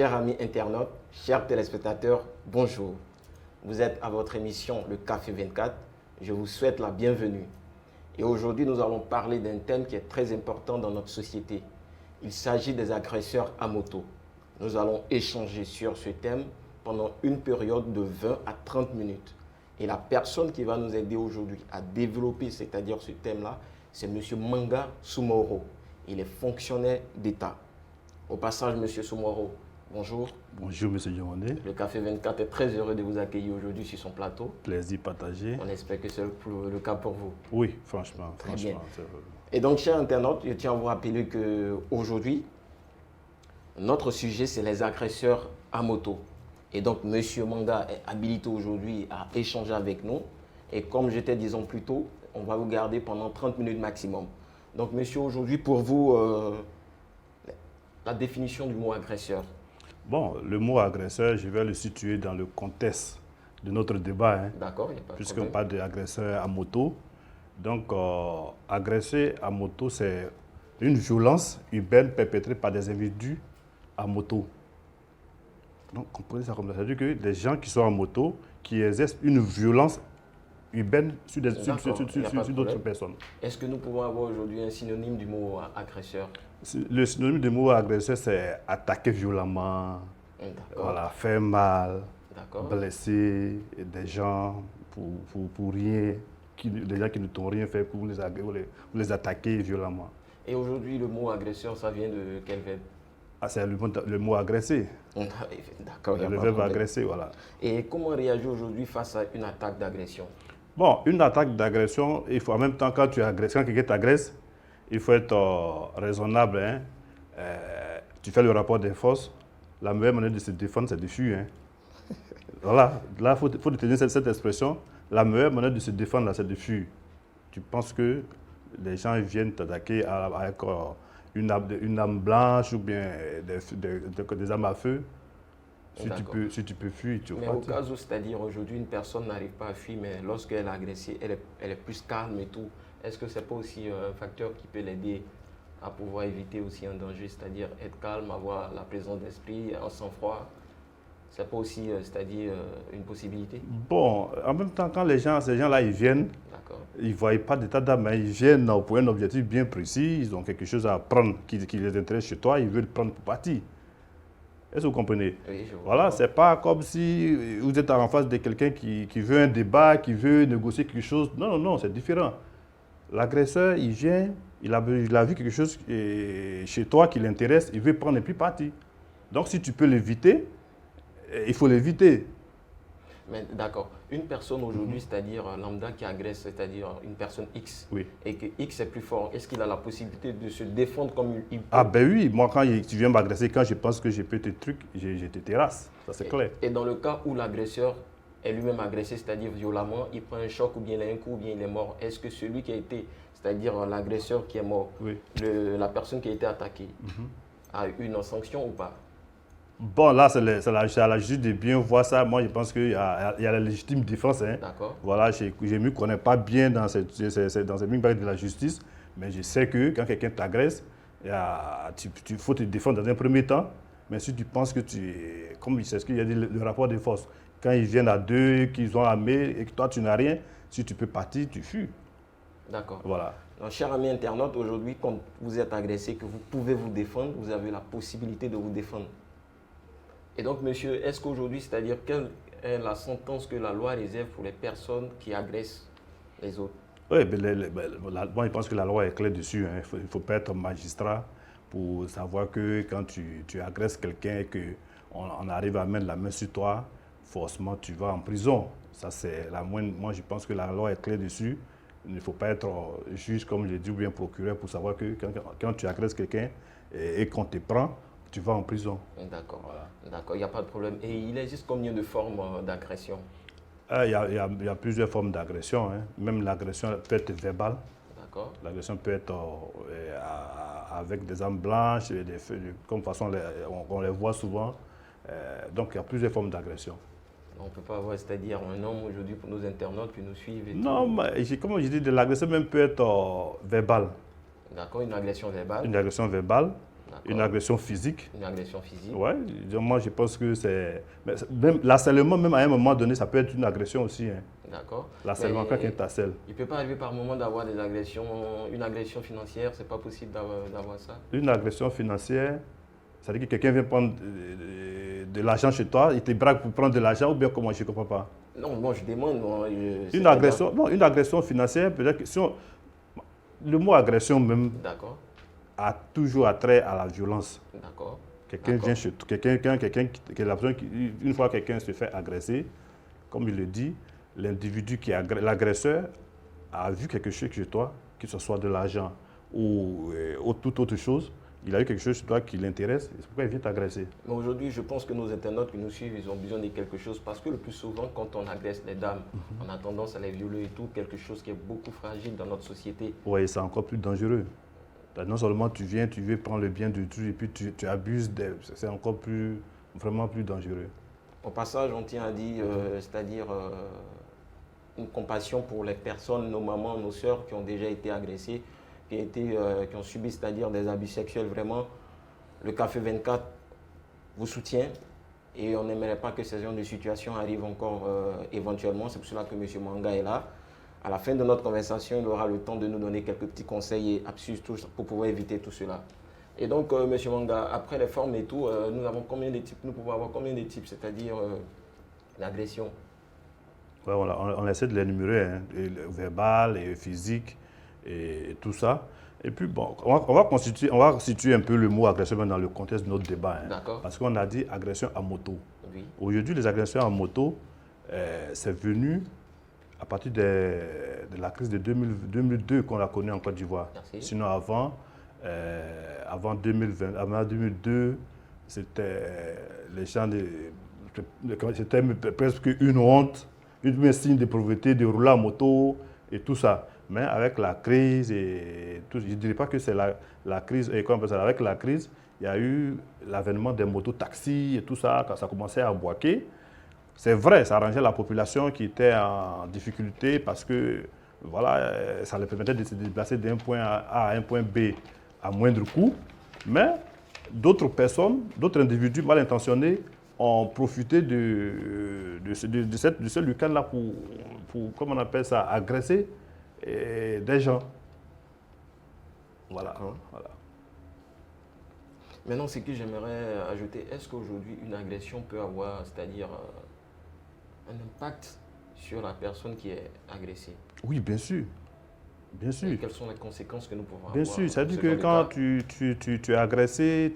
Chers amis internautes, chers téléspectateurs, bonjour. Vous êtes à votre émission Le Café 24. Je vous souhaite la bienvenue. Et aujourd'hui, nous allons parler d'un thème qui est très important dans notre société. Il s'agit des agresseurs à moto. Nous allons échanger sur ce thème pendant une période de 20 à 30 minutes. Et la personne qui va nous aider aujourd'hui à développer, c'est-à-dire ce thème-là, c'est M. Manga Soumoro. Il est fonctionnaire d'État. Au passage, M. Soumoro, bonjour. Bonjour, M. Diomandé. Le Café 24 est très heureux de vous accueillir aujourd'hui sur son plateau. Plaisir partagé. On espère que c'est le cas pour vous. Oui, franchement. Très bien. Et donc, chers internautes, je tiens à vous rappeler qu'aujourd'hui, notre sujet, c'est les agresseurs à moto. Et donc, M. Manga est habilité aujourd'hui à échanger avec nous. Et comme j'étais disant plus tôt, on va vous garder pendant 30 minutes maximum. Donc, monsieur, aujourd'hui, pour vous, la définition du mot agresseur. Bon, le mot agresseur, je vais le situer dans le contexte de notre débat. D'accord, il n'y a pas de puisqu'on problème. parle d'agresseur à moto. Donc, agresser à moto, c'est une violence urbaine perpétrée par des individus à moto. Donc, comprenez ça comme ça. C'est-à-dire que des gens qui sont en moto, qui exercent une violence urbaine sur d'autres personnes. Est-ce que nous pouvons avoir aujourd'hui un synonyme du mot agresseur? Le synonyme du mot agresseur, c'est attaquer violemment, voilà, faire mal, blesser des gens pour rien, des gens qui ne t'ont rien fait pour les attaquer violemment. Et aujourd'hui, le mot agresseur, ça vient de quel verbe? Ah, c'est le mot agresser. D'accord. Le verbe agresser, voilà. Et comment réagir aujourd'hui face à une attaque d'agression? Bon, une attaque d'agression, il faut en même temps, quand quelqu'un t'agresse, il faut être raisonnable. Hein. Tu fais le rapport des forces. La meilleure manière de se défendre, c'est de fuir. Hein. Voilà, là, il faut retenir cette expression. La meilleure manière de se défendre, c'est de fuir. Tu penses que les gens viennent t'attaquer avec une arme blanche ou bien des armes à feu. Si tu peux fuir, tu vas partir. Mais au cas où, c'est-à-dire aujourd'hui, une personne n'arrive pas à fuir, mais lorsqu'elle est agressée, elle est plus calme et tout. Est-ce que ce n'est pas aussi un facteur qui peut l'aider à pouvoir éviter aussi un danger, c'est-à-dire être calme, avoir la présence d'esprit, un sang-froid? Ce n'est pas aussi, c'est-à-dire une possibilité? Bon, en même temps, quand ces gens-là, ils viennent, ils ne voient pas d'état d'âme, ils viennent pour un objectif bien précis, ils ont quelque chose à prendre qui les intéresse chez toi, ils veulent prendre pour partie. Est-ce que vous comprenez? Oui, je vois. Voilà, ce n'est pas comme si vous êtes en face de quelqu'un qui veut un débat, qui veut négocier quelque chose. Non, non, non, c'est différent. L'agresseur, il vient, il a vu quelque chose chez toi qui l'intéresse, il veut prendre et puis partir. Donc, si tu peux l'éviter, il faut l'éviter. Mais d'accord. Une personne aujourd'hui, c'est-à-dire lambda qui agresse, c'est-à-dire une personne X, oui. Et que X est plus fort, est-ce qu'il a la possibilité de se défendre comme il peut? Ah ben oui, moi quand tu viens m'agresser, quand je pense que je peux te truc, je te terrasse, ça c'est clair. Et dans le cas où l'agresseur est lui-même agressé, c'est-à-dire violemment, il prend un choc ou bien il a un coup ou bien il est mort, est-ce que celui qui a été, c'est-à-dire l'agresseur qui est mort, oui. La personne qui a été attaquée, a une sanction ou pas? Bon, là, c'est à la justice de bien voir ça. Moi, je pense qu'il y a la légitime défense. Hein. D'accord. Voilà, je ne me connais pas bien dans cette mine de la justice, mais je sais que quand quelqu'un t'agresse, il faut te défendre dans un premier temps. Mais si tu penses que comme c'est ce qu'il y a dit, le rapport de force, quand ils viennent à deux, qu'ils ont armé et que toi, tu n'as rien, si tu peux partir, tu fuis. D'accord. Voilà. Donc, chers amis internautes, aujourd'hui, quand vous êtes agressé, que vous pouvez vous défendre, vous avez la possibilité de vous défendre. Et donc, monsieur, est-ce qu'aujourd'hui, c'est-à-dire quelle est la sentence que la loi réserve pour les personnes qui agressent les autres? Oui, moi, je pense que la loi est claire dessus. Hein. Il ne faut pas être magistrat pour savoir que quand tu agresses quelqu'un et qu'on arrive à mettre la main sur toi, forcément, tu vas en prison. Ça, c'est la moindre. Moi, je pense que la loi est claire dessus. Il ne faut pas être juge, comme je l'ai dit, ou bien procureur pour savoir que quand tu agresses quelqu'un et qu'on te prend, tu vas en prison. D'accord, voilà. D'accord, il n'y a pas de problème. Et il existe combien de formes d'agression? Il y a plusieurs formes d'agression. Hein. Même l'agression peut être verbale. D'accord. L'agression peut être avec des armes blanches, comme de toute façon on les voit souvent. Donc il y a plusieurs formes d'agression. On ne peut pas avoir, c'est-à-dire un homme aujourd'hui pour nos internautes qui nous suivent. Non, mais comme je dis, l'agression même peut être verbale. D'accord, une agression verbale. Une agression verbale. Une agression physique. Une agression physique. Oui, moi je pense que c'est... Même l'harcèlement, même à un moment donné, ça peut être une agression aussi. Hein. D'accord. L'harcèlement, quand quelqu'un t'harcèle. Il ne peut pas arriver par moment d'avoir des agressions, une agression financière, c'est pas possible d'avoir ça. Une agression financière, c'est-à-dire que quelqu'un vient prendre de l'argent chez toi, il te braque pour prendre de l'argent ou bien comment, je ne comprends pas. Non, moi je demande. Une agression financière, peut-être que si le mot agression même a toujours attrait à la violence. D'accord. Quelqu'un vient chez toi, une fois que quelqu'un se fait agresser, comme il le dit, l'individu l'agresseur a vu quelque chose chez toi, que ce soit de l'argent ou toute autre chose, il a eu quelque chose chez toi qui l'intéresse, c'est pourquoi il vient t'agresser. Mais aujourd'hui, je pense que nos internautes qui nous suivent, ils ont besoin de quelque chose parce que le plus souvent, quand on agresse les dames, on a tendance à les violer et tout, quelque chose qui est beaucoup fragile dans notre société. Oui, c'est encore plus dangereux. Non seulement tu veux prendre le bien du tout et puis tu abuses, c'est encore vraiment plus dangereux. Au passage, on tient à dire, c'est-à-dire une compassion pour les personnes, nos mamans, nos sœurs qui ont déjà été agressées, qui ont subi, c'est-à-dire des abus sexuels. Vraiment, le Café 24 vous soutient et on n'aimerait pas que ce genre de situation arrive encore éventuellement. C'est pour cela que M. Mwanga est là. À la fin de notre conversation, il aura le temps de nous donner quelques petits conseils et astuces pour pouvoir éviter tout cela. Et donc, M. Mwanga, après les formes et tout, nous avons combien de types? Nous pouvons avoir combien de types, c'est-à-dire l'agression? Ouais, on essaie de l'énumérer, hein, verbal et physique et tout ça. Et puis, bon, on va situer un peu le mot agression dans le contexte de notre débat. Hein, parce qu'on a dit agression à moto. Oui. Aujourd'hui, les agressions à moto, c'est venu à partir de la crise de 2002 qu'on a connue en Côte d'Ivoire. Sinon, avant 2002, c'était les gens c'était presque une honte, un signe de pauvreté de rouler à moto et tout ça. Mais avec la crise et tout, je ne dirais pas que c'est la crise, et comme ça, avec la crise, il y a eu l'avènement des motos-taxis et tout ça, quand ça commençait à boiter. C'est vrai, ça arrangeait la population qui était en difficulté parce que voilà, ça leur permettait de se déplacer d'un point A à un point B à moindre coût. Mais d'autres personnes, d'autres individus mal intentionnés ont profité de ce week-end-là pour, comment on appelle ça, agresser des gens. Voilà. Maintenant, ce que j'aimerais ajouter, est-ce qu'aujourd'hui, une agression peut avoir, c'est-à-dire un impact sur la personne qui est agressée? Oui, bien sûr. Bien sûr. Et quelles sont les conséquences que nous pouvons avoir? Bien sûr, c'est-à-dire que quand tu es agressé,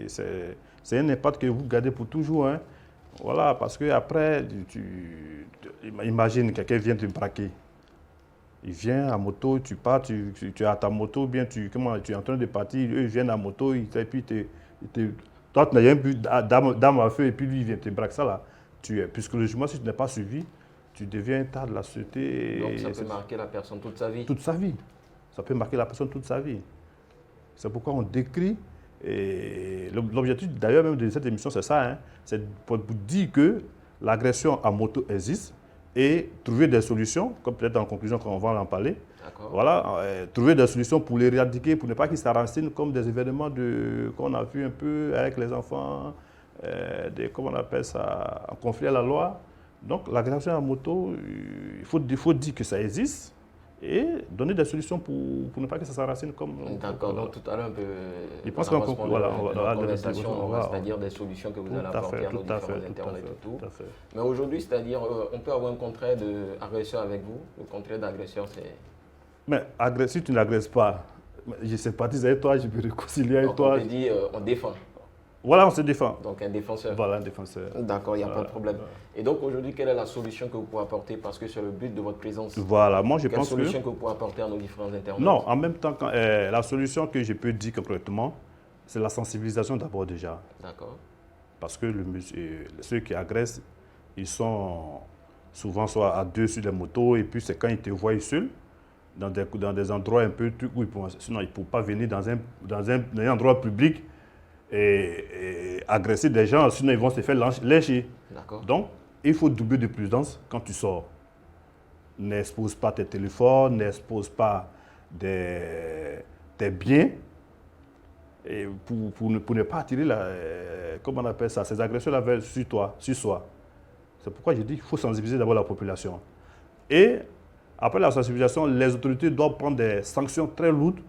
c'est un impact que vous gardez pour toujours. Hein. Voilà, parce qu'après, imagine quelqu'un vient te braquer. Il vient à moto, tu pars, tu as ta moto, bien tu es en train de partir, eux ils viennent à moto, et puis toi tu n'as rien vu d'arme à feu et puis lui il vient te braquer ça là. Psychologiquement, si tu n'es pas suivi, tu deviens un tas de la société. Donc ça peut marquer la personne toute sa vie? Toute sa vie. Ça peut marquer la personne toute sa vie. C'est pourquoi on décrit, et l'objectif d'ailleurs même de cette émission c'est ça, hein, c'est pour dire que l'agression à moto existe et trouver des solutions, comme peut-être en conclusion quand on va en parler. Voilà, trouver des solutions pour l'éradiquer, pour ne pas qu'ils s'enracinent comme des événements qu'on a vu un peu avec les enfants, comment on appelle ça, en conflit à la loi. Donc l'agression à moto, il faut dire que ça existe et donner des solutions pour ne pas que ça s'enracine comme... D'accord, donc tout à l'heure, je pense qu'on c'est-à-dire des solutions que vous allez apporter à nos différents internautes et tout. Mais aujourd'hui, c'est-à-dire, on peut avoir un contraire d'agresseur avec vous. Le contraire d'agresseur, c'est... Mais si tu n'agresses pas, je sympathise avec toi, je peux réconcilier avec toi. On peut dire, on défend. Voilà, on se défend. Donc un défenseur. Voilà, un défenseur. D'accord, il n'y a pas de problème. Et donc aujourd'hui, quelle est la solution que vous pouvez apporter? Parce que c'est le but de votre présence. Voilà, moi je pense que... Quelle solution que vous pouvez apporter à nos différents internautes? Non, en même temps, la solution que je peux dire concrètement, c'est la sensibilisation d'abord déjà. D'accord. Parce que ceux qui agressent, ils sont souvent soit à deux sur les motos et puis c'est quand ils te voient seuls, dans des endroits un peu où sinon ils ne peuvent pas venir dans un endroit public et agresser des gens, sinon ils vont se faire lyncher. Donc, il faut doubler de prudence quand tu sors. N'expose pas tes téléphones, n'expose pas tes biens et pour ne pas attirer, comment on appelle ça, ces agresseurs-là sur toi, sur soi. C'est pourquoi je dis qu'il faut sensibiliser d'abord la population. Et après la sensibilisation, les autorités doivent prendre des sanctions très lourdes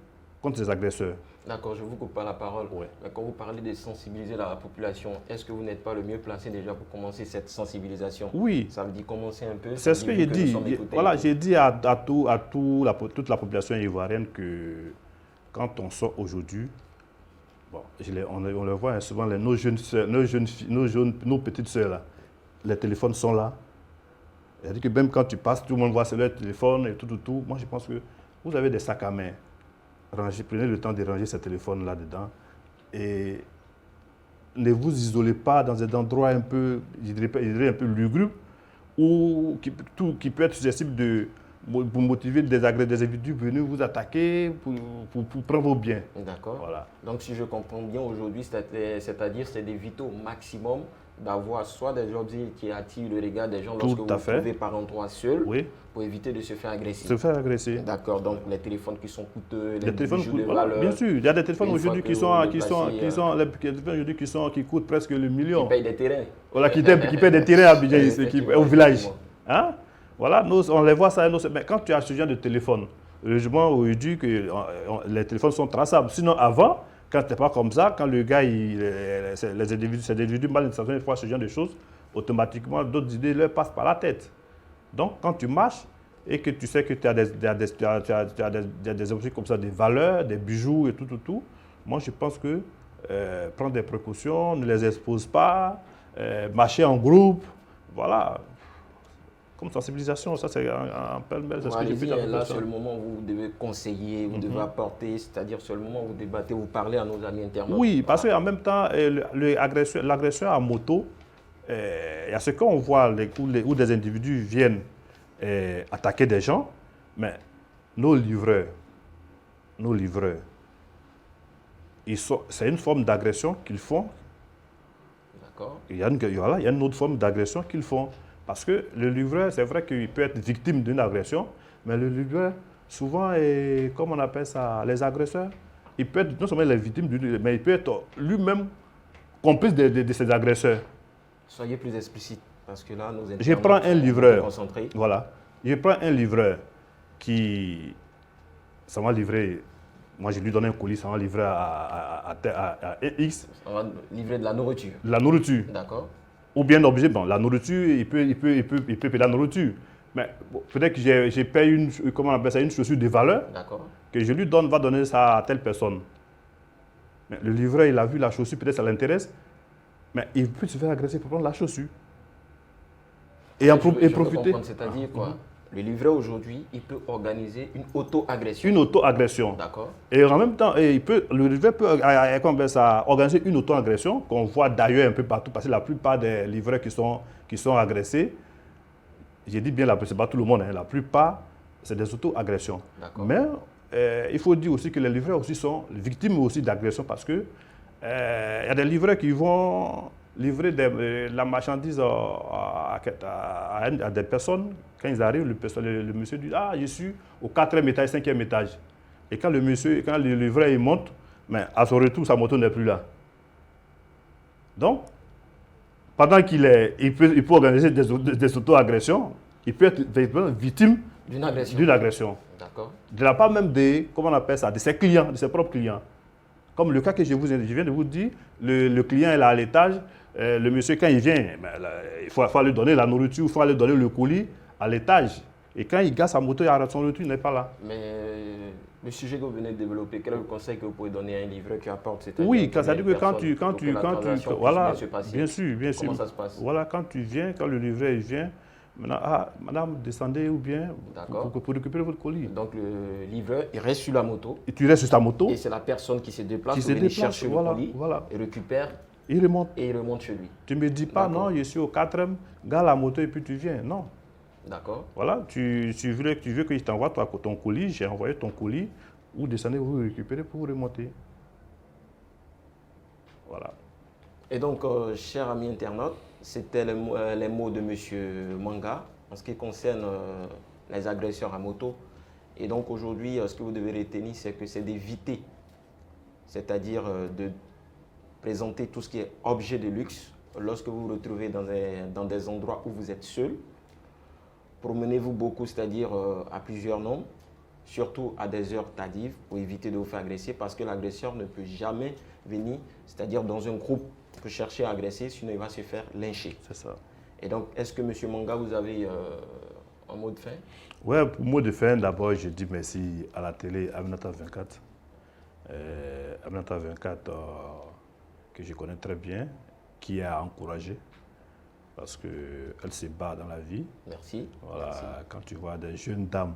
contre ces agresseurs. D'accord, je vous coupe pas la parole. Ouais. Mais quand vous parlez de sensibiliser la population, est-ce que vous n'êtes pas le mieux placé déjà pour commencer cette sensibilisation? Oui. Ça veut dire commencer un peu. C'est ce que j'ai dit. Voilà, j'ai dit à toute la population ivoirienne que quand on sort aujourd'hui, bon, on le voit souvent, nos jeunes soeurs, nos petites soeurs, là, les téléphones sont là. C'est-à-dire que même quand tu passes, tout le monde voit sur leur téléphone et tout. Moi, je pense que vous avez des sacs à main. Prenez le temps de ranger ces téléphones là-dedans. Et ne vous isolez pas dans un endroit un peu, je dirais un peu lugubre, ou qui peut être susceptible pour motiver des individus venus vous attaquer pour prendre vos biens. D'accord. Voilà. Donc, si je comprends bien aujourd'hui, c'est-à-dire c'est d'éviter au maximum d'avoir soit des objets qui attirent le regard des gens lorsque vous vous trouvez par endroit seul, oui, pour éviter de se faire agresser. Se faire agresser. D'accord, donc les téléphones qui sont coûteux, les téléphones bijoux de voilà, valeur. bien sûr, il y a des téléphones aujourd'hui qui coûtent presque le million. Qui payent des terrains. Voilà, qui payent des terrains à Abidjan, au village. Hein? Voilà, on les voit ça. Mais quand tu as ce genre de téléphone, heureusement aujourd'hui que les téléphones sont traçables. Sinon avant, quand ce n'était pas comme ça, quand le gars, ces individus mal intentionnés font ce genre de choses, automatiquement d'autres idées leur passent par la tête. Donc quand tu marches et que tu sais que tu as des objets comme ça, des valeurs, des bijoux et tout, moi je pense que prendre des précautions, ne les expose pas, marcher en groupe, voilà. Comme sensibilisation, ça c'est un pêle-mêle, c'est ce que je peux dire. Là, c'est le moment où vous devez conseiller, vous devez apporter, c'est-à-dire c'est le moment où vous débattez, vous parlez à nos amis internautes. Oui, parce qu'en même temps, l'agresseur à moto, il y a ce qu'on voit où des individus viennent attaquer des gens, mais nos livreurs, c'est une forme d'agression qu'ils font. D'accord. Il y a une autre forme d'agression qu'ils font. Parce que le livreur, c'est vrai qu'il peut être victime d'une agression, mais le livreur, souvent, comme on appelle ça, les agresseurs, il peut être non seulement les victimes, mais il peut être lui-même complice de ces agresseurs. Soyez plus explicite, parce que là, nous je prends un livreur. Voilà. Je prends un livreur qui, ça m'a livré, moi je lui donne un colis, ça m'a livré à X. Ça va livrer de la nourriture. De la nourriture. D'accord. Ou bien obligé, bon, la nourriture, il peut payer la nourriture. Mais bon, peut-être que je paye une chaussure de valeur, que je lui va donner ça à telle personne. Mais le livreur, il a vu la chaussure, peut-être ça l'intéresse, mais il peut se faire agresser pour prendre la chaussure. Et profiter. C'est-à-dire quoi? Le livreur aujourd'hui, il peut organiser une auto-agression. Une auto-agression. D'accord. Et en même temps, le livreur peut organiser une auto-agression qu'on voit d'ailleurs un peu partout, parce que la plupart des livreurs qui sont agressés, j'ai dit bien, ce n'est pas tout le monde, hein, la plupart, c'est des auto-agressions. Mais il faut dire aussi que les livreurs aussi sont victimes aussi d'agressions parce que y a des livreurs qui vont livrer la marchandise à des personnes. Quand ils arrivent, le monsieur dit « Ah, je suis au 4e étage, 5e étage ». Et quand le livreur il monte, mais à son retour, sa moto n'est plus là. Donc, pendant qu'il peut organiser des auto-agressions, il peut être victime d'une agression. D'accord. De la part même de ses clients, de ses propres clients. Comme le cas que je viens de vous dire, le client est là à l'étage, le monsieur quand il vient, il faut lui donner la nourriture, il faut lui donner le colis à l'étage. Et quand il gagne sa moto, il arrête son retour, il n'est pas là. Mais le sujet que vous venez de développer, quel est le conseil que vous pouvez donner à un livreur qui apporte cette Oui, c'est-à-dire que quand tu voilà, bien sûr. Comment ça se passe? Voilà, quand le livreur il vient, maintenant, madame, descendez ou bien pour récupérer votre colis. Donc le livreur, il reste sur la moto. Et tu restes sur ta moto. Et c'est la personne qui se déplace pour venir chercher le colis et récupère. Il remonte. Et il remonte chez lui. Tu ne me dis pas, non, je suis au 4e, gare la moto et puis tu viens. Non. D'accord. Voilà, tu veux que je t'envoie ton colis, j'ai envoyé ton colis, vous descendez, vous récupérez pour vous remonter. Voilà. Et donc, chers amis internautes, c'était les mots de M. Manga en ce qui concerne les agresseurs à moto. Et donc aujourd'hui, ce que vous devez retenir, c'est que c'est d'éviter c'est-à-dire de présenter tout ce qui est objet de luxe lorsque vous vous retrouvez dans des endroits où vous êtes seul. Promenez-vous beaucoup, c'est-à-dire à plusieurs nombres, surtout à des heures tardives pour éviter de vous faire agresser parce que l'agresseur ne peut jamais venir, c'est-à-dire dans un groupe pour chercher à agresser, sinon il va se faire lyncher. C'est ça. Et donc, est-ce que M. Manga, vous avez un mot de fin? Ouais, pour mot de fin, d'abord, je dis merci à la télé Aminata 24. Aminata 24, que je connais très bien, qui a encouragé, parce qu'elle se bat dans la vie. Merci. Voilà, Merci. quand tu vois des jeunes dames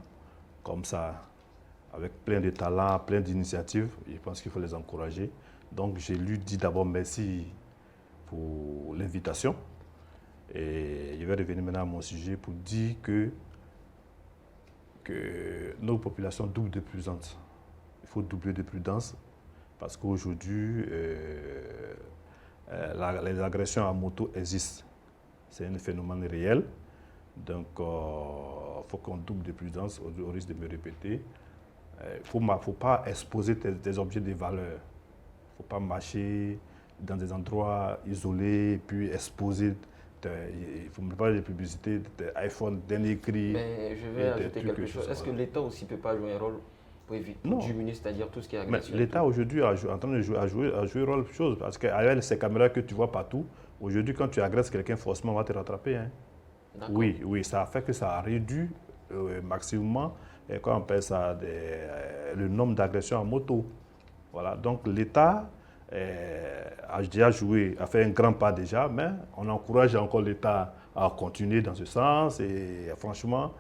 comme ça, avec plein de talents, plein d'initiatives, je pense qu'il faut les encourager. Donc, je lui dis d'abord merci pour l'invitation. Et je vais revenir maintenant à mon sujet pour dire que nos populations doublent de prudence. Il faut doubler de prudence parce qu'aujourd'hui, les agressions à moto existent. C'est un phénomène réel. Donc, il faut qu'on double de prudence au risque de me répéter. Il ne faut pas exposer tes objets de valeur. Il ne faut pas marcher dans des endroits isolés et puis exposer. Il ne faut même pas de publicité, des iPhone, dernier cri. Mais je vais ajouter quelque chose. Est-ce que l'État aussi ne peut pas jouer un rôle pour éviter, diminuer, c'est-à-dire tout ce qui est agression? Mais l'État aujourd'hui est en train de jouer un rôle de chose. Parce qu'avec ces caméras que tu vois partout, aujourd'hui, quand tu agresses quelqu'un, forcément, on va te rattraper. Hein. Oui, ça a fait que ça a réduit maximum, quand on appelle ça, le nombre d'agressions en moto. Voilà. Donc l'État a déjà joué, a fait un grand pas déjà, mais on encourage encore l'État à continuer dans ce sens. Et franchement,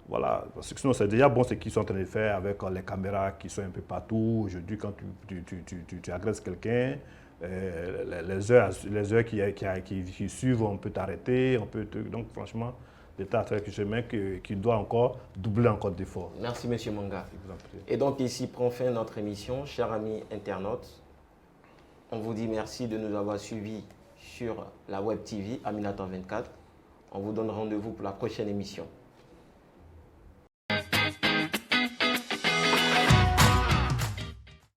voilà, parce que sinon c'est déjà bon ce qu'ils sont en train de faire avec les caméras qui sont un peu partout. Aujourd'hui, quand tu agresses quelqu'un, les heures qui suivent, on peut t'arrêter, donc franchement, l'État a fait quelque chose qui doit encore doubler encore d'efforts. Merci M. Manga. Et donc ici prend fin notre émission, chers amis internautes. On vous dit merci de nous avoir suivis sur la Web TV Aminata 24. On vous donne rendez-vous pour la prochaine émission.